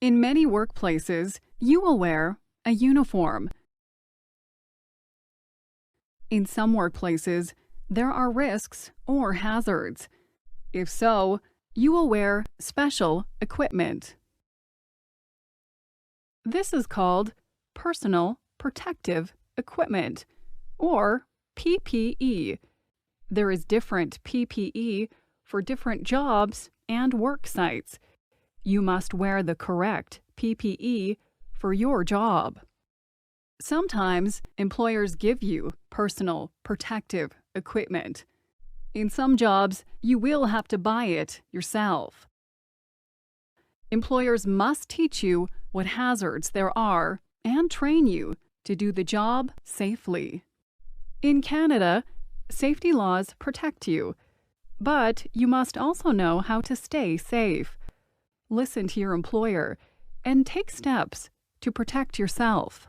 In many workplaces, you will wear a uniform. In some workplaces, there are risks or hazards. If so, you will wear special equipment. This is called personal protective equipment, or PPE. There is different PPE for different jobs and work sites. You must wear the correct PPE for your job. Sometimes employers give you personal protective equipment. In some jobs, you will have to buy it yourself. Employers must teach you what hazards there are and train you to do the job safely. In Canada, safety laws protect you, but you must also know how to stay safe. Listen to your employer and take steps to protect yourself.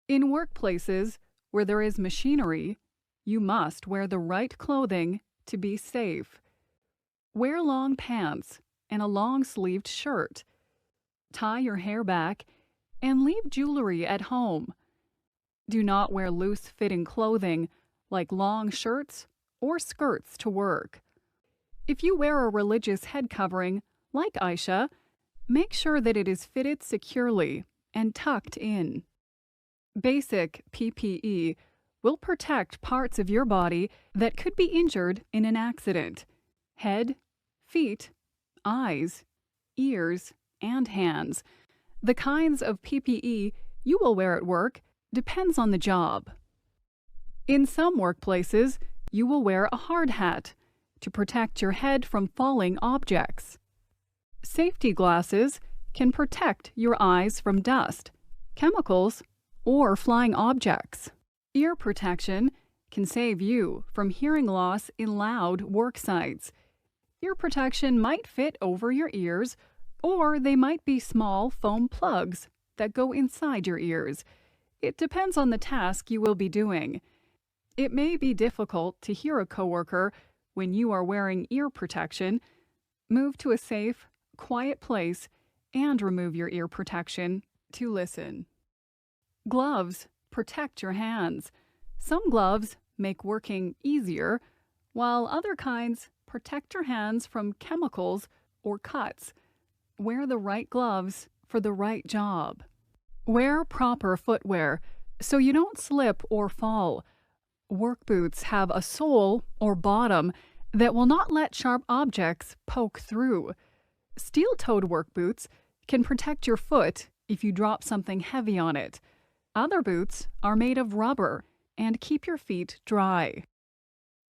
In workplaces where there is machinery, you must wear the right clothing to be safe. Wear long pants and a long-sleeved shirt. Tie your hair back and leave jewelry at home. Do not wear loose-fitting clothing like long shirts or skirts to work. If you wear a religious head covering, like Aisha, make sure that it is fitted securely and tucked in. Basic PPE will protect parts of your body that could be injured in an accident: head, feet, eyes, ears, and hands. The kinds of PPE you will wear at work depends on the job. In some workplaces, you will wear a hard hat to protect your head from falling objects. Safety glasses can protect your eyes from dust, chemicals, or flying objects. Ear protection can save you from hearing loss in loud work sites. Ear protection might fit over your ears, or they might be small foam plugs that go inside your ears. It depends on the task you will be doing. It may be difficult to hear a coworker when you are wearing ear protection. Move to a safe, quiet place and remove your ear protection to listen. Gloves protect your hands. Some gloves make working easier, while other kinds protect your hands from chemicals or cuts. Wear the right gloves for the right job. Wear proper footwear so you don't slip or fall. Work boots have a sole or bottom that will not let sharp objects poke through. Steel-toed work boots can protect your foot if you drop something heavy on it. Other boots are made of rubber and keep your feet dry.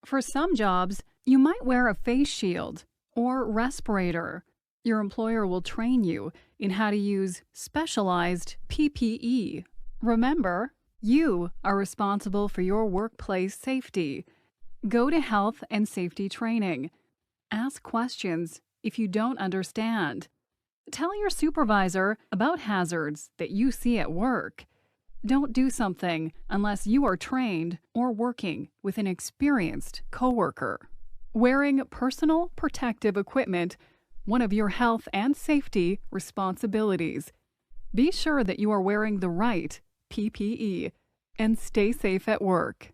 For some jobs, you might wear a face shield or respirator. Your employer will train you in how to use specialized PPE. Remember, you are responsible for your workplace safety. Go to health and safety training. Ask questions if you don't understand. Tell your supervisor about hazards that you see at work. Don't do something unless you are trained or working with an experienced coworker. Wearing personal protective equipment one of your health and safety responsibilities. Be sure that you are wearing the right PPE and stay safe at work.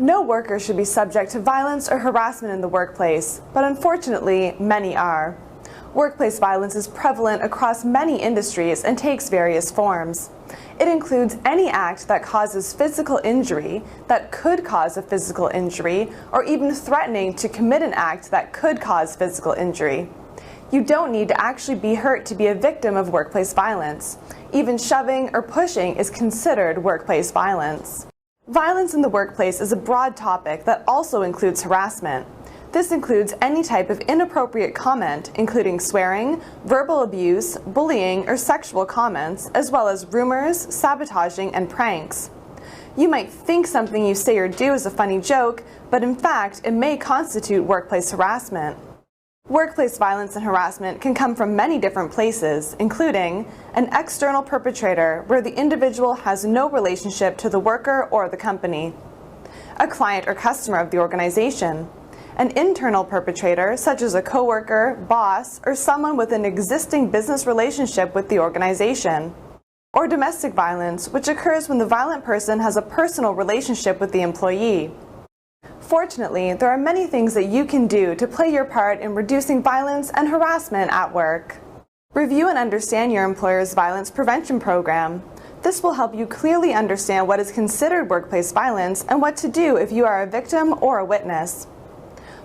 No worker should be subject to violence or harassment in the workplace, but unfortunately, many are. Workplace violence is prevalent across many industries and takes various forms. It includes any act that causes physical injury, that could cause a physical injury, or even threatening to commit an act that could cause physical injury. You don't need to actually be hurt to be a victim of workplace violence. Even shoving or pushing is considered workplace violence. Violence in the workplace is a broad topic that also includes harassment. This includes any type of inappropriate comment, including swearing, verbal abuse, bullying, or sexual comments, as well as rumors, sabotaging, and pranks. You might think something you say or do is a funny joke, but in fact, it may constitute workplace harassment. Workplace violence and harassment can come from many different places, including an external perpetrator where the individual has no relationship to the worker or the company, a client or customer of the organization, an internal perpetrator such as a coworker, boss, or someone with an existing business relationship with the organization, or domestic violence, which occurs when the violent person has a personal relationship with the employee. Fortunately, there are many things that you can do to play your part in reducing violence and harassment at work. Review and understand your employer's violence prevention program. This will help you clearly understand what is considered workplace violence and what to do if you are a victim or a witness.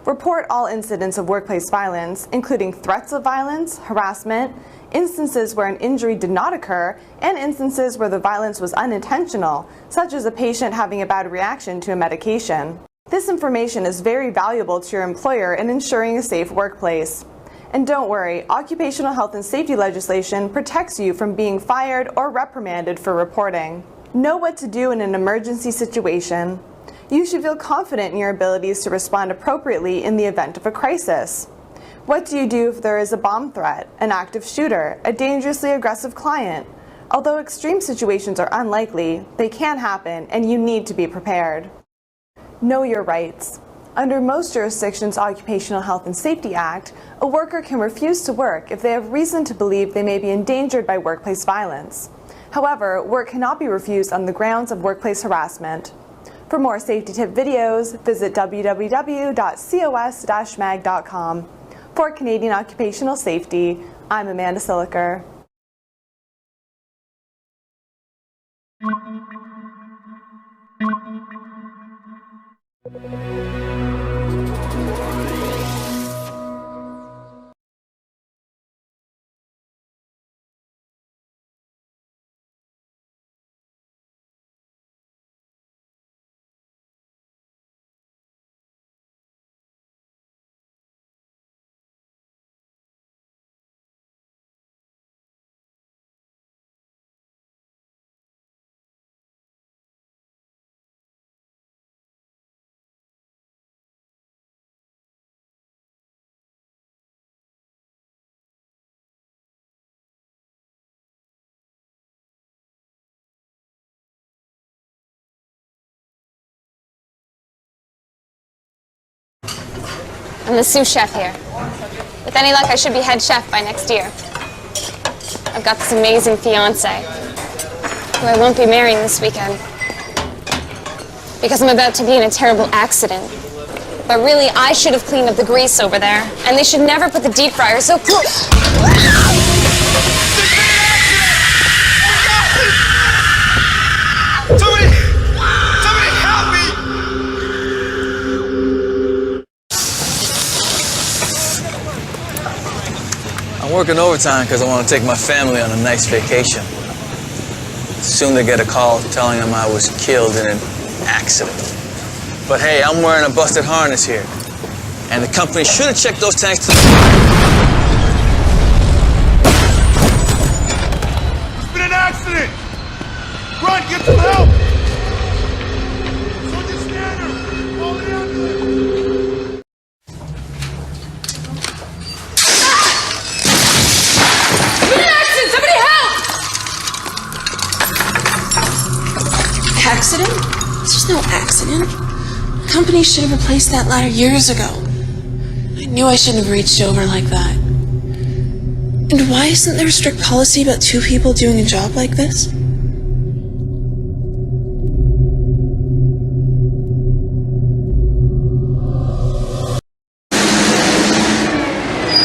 Report all incidents of workplace violence, including threats of violence, harassment, instances where an injury did not occur, and instances where the violence was unintentional, such as a patient having a bad reaction to a medication. This information is very valuable to your employer in ensuring a safe workplace. And don't worry, occupational health and safety legislation protects you from being fired or reprimanded for reporting. Know what to do in an emergency situation. You should feel confident in your abilities to respond appropriately in the event of a crisis. What do you do if there is a bomb threat, an active shooter, a dangerously aggressive client? Although extreme situations are unlikely, they can happen and you need to be prepared. Know your rights. Under most jurisdictions' Occupational Health and Safety Act, a worker can refuse to work if they have reason to believe they may be endangered by workplace violence. However, work cannot be refused on the grounds of workplace harassment. For more safety tip videos, visit www.cos-mag.com. For Canadian Occupational Safety, I'm Amanda Siliker. I'm the sous chef here. With any luck, I should be head chef by next year. I've got this amazing fiancé, who I won't be marrying this weekend, because I'm about to be in a terrible accident. But really, I should have cleaned up the grease over there. And they should never put the deep fryer so close. Somebody help me! I'm working overtime because I want to take my family on a nice vacation. Soon they get a call telling them I was killed in an accident. But hey, I'm wearing a busted harness here. And the company should have checked those tanks to the... There's been an accident! Run, get some help! Sergeant Standard, call the ambulance! Accident? There's no accident. The company should have replaced that ladder years ago. I knew I shouldn't have reached over like that. And why isn't there a strict policy about two people doing a job like this?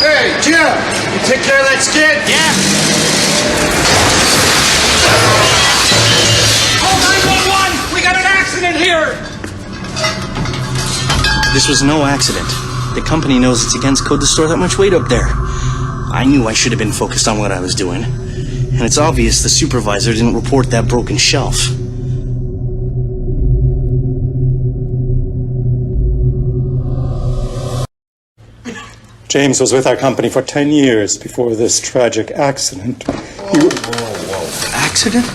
Hey, Jim! You take care of that skid? Yeah! Call 911! We got an accident here! This was no accident. The company knows it's against code to store that much weight up there. I knew I should have been focused on what I was doing. And it's obvious the supervisor didn't report that broken shelf. James was with our company for 10 years before this tragic accident. Accident?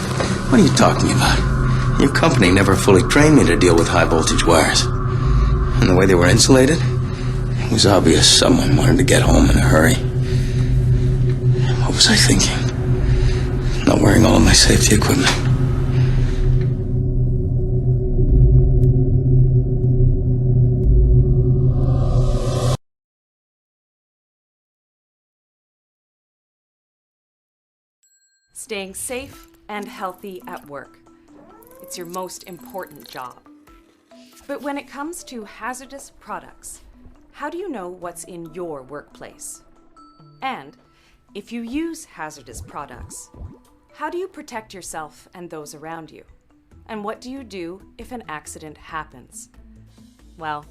What are you talking about? Your company never fully trained me to deal with high voltage wires. And the way they were insulated, it was obvious someone wanted to get home in a hurry. What was I thinking? Not wearing all of my safety equipment. Staying safe and healthy at work. It's your most important job. But when it comes to hazardous products, how do you know what's in your workplace? And if you use hazardous products, how do you protect yourself and those around you? And what do you do if an accident happens? Well,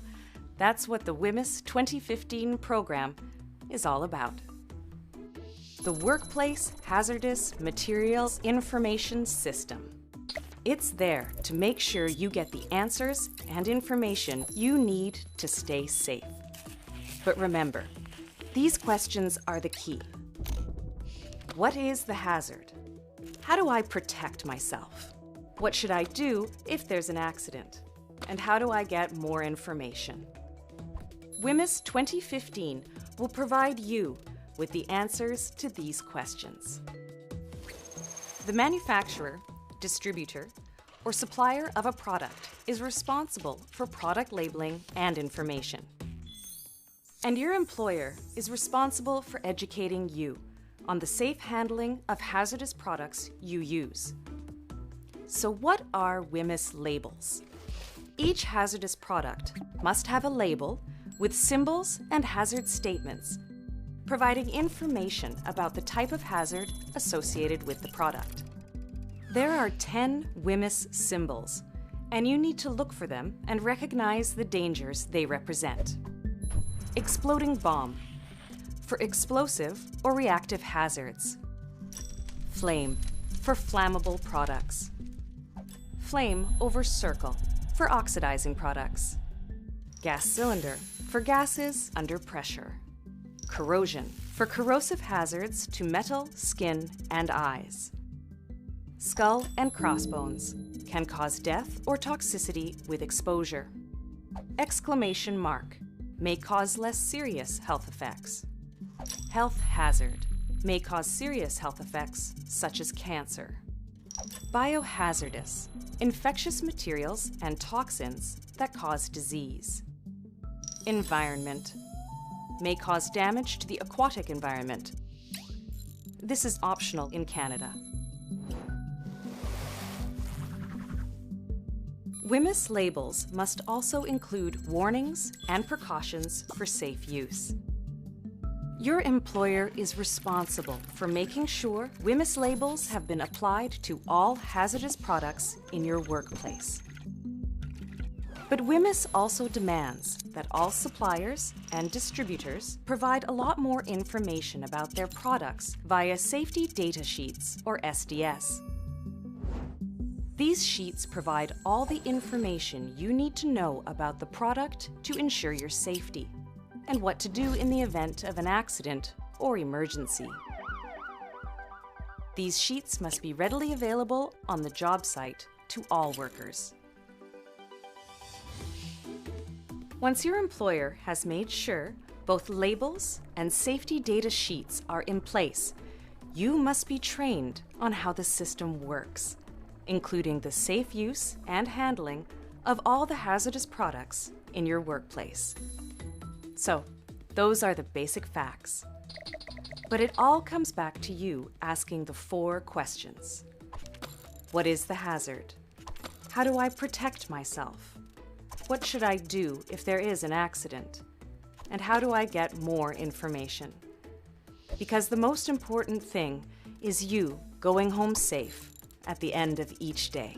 that's what the WHMIS 2015 program is all about. The Workplace Hazardous Materials Information System. It's there to make sure you get the answers and information you need to stay safe. But remember, these questions are the key. What is the hazard? How do I protect myself? What should I do if there's an accident? And how do I get more information? WHMIS 2015 will provide you with the answers to these questions. The manufacturer, distributor, or supplier of a product is responsible for product labeling and information. And your employer is responsible for educating you on the safe handling of hazardous products you use. So what are WHMIS labels? Each hazardous product must have a label with symbols and hazard statements providing information about the type of hazard associated with the product. There are 10 WHMIS symbols, and you need to look for them and recognize the dangers they represent. Exploding bomb, for explosive or reactive hazards. Flame, for flammable products. Flame over circle, for oxidizing products. Gas cylinder, for gases under pressure. Corrosion, for corrosive hazards to metal, skin, and eyes. Skull and crossbones can cause death or toxicity with exposure. Exclamation mark may cause less serious health effects. Health hazard may cause serious health effects such as cancer. Biohazardous, infectious materials and toxins that cause disease. Environment may cause damage to the aquatic environment. This is optional in Canada. WHMIS labels must also include warnings and precautions for safe use. Your employer is responsible for making sure WHMIS labels have been applied to all hazardous products in your workplace. But WHMIS also demands that all suppliers and distributors provide a lot more information about their products via Safety Data Sheets, or SDS. These sheets provide all the information you need to know about the product to ensure your safety, and what to do in the event of an accident or emergency. These sheets must be readily available on the job site to all workers. Once your employer has made sure both labels and safety data sheets are in place, you must be trained on how the system works, including the safe use and handling of all the hazardous products in your workplace. So, those are the basic facts. But it all comes back to you asking the 4 questions. What is the hazard? How do I protect myself? What should I do if there is an accident? And how do I get more information? Because the most important thing is you going home safe at the end of each day.